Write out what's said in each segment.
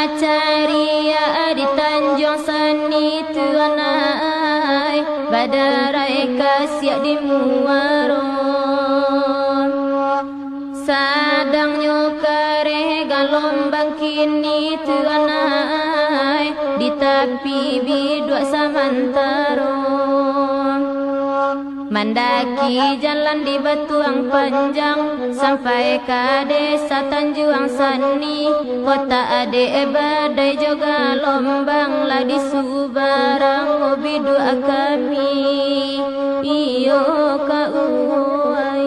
Macaria di Tanjung Seni tuanai, badarai kasiak di Muaron. Sadang nyokare galombang kini tuanai, di tepi bidua samantaron. Mendaki jalan di Batuang Panjang, sampai ke desa Tanjung Sani. Kota ade badai juga lombang, lah di Subarang bidua kami. Iyo ka uai.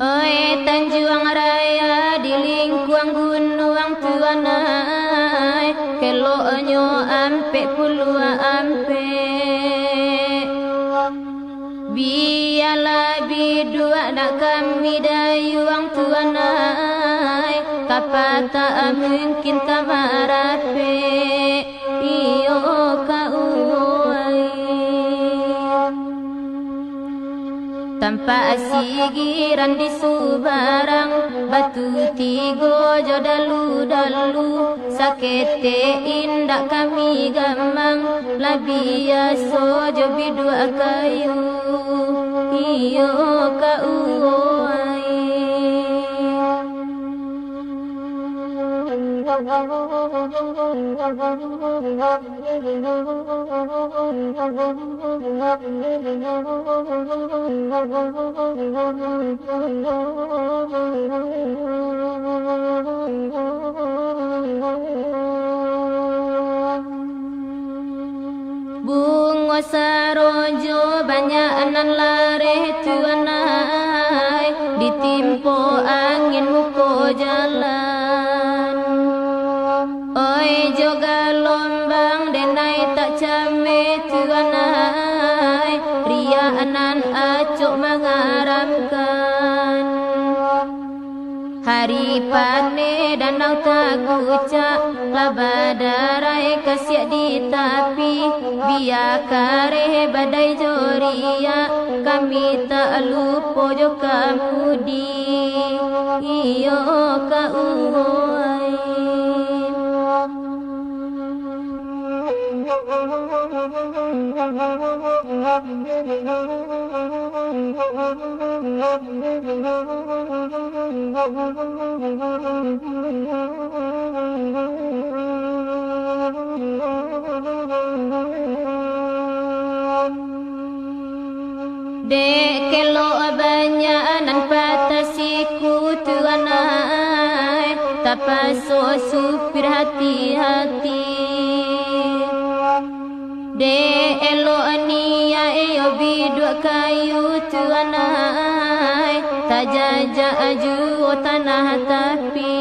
Oi Tanjung Raya di lingkuang gunung tuanai, kelonyo ampe pulua ampe. Biarlah bidua nak kami dayuang tuanai, kapata mungkin kamarape. Iyo ka uai. Tanpa sigiran di Subarang, batu tigo jodalu-dalu. Sakete indak kami gamang, labia sojo bidua kayu. Iyo ka uai. Bunga sarojo banyak anan lare tuanai, ditimpo angin muko jalan. Oi joga lombang denai tak came tuanai, ria anan acok mengaramkan. Hari pane danau tak kucak, labadarai kasiak di tapi. Biar kare badai joria, kami tak lupa jo kamudi. Iyo ka uai. Dek kelo banyak nan patasiku tuanai, tapaso supir hati-hati. Dek elo ania eyo bidua kayu tuanai, tajajak aju tanah tapi.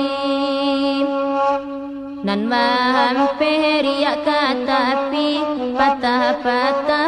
Nan mahampe riak katapi, patah-patah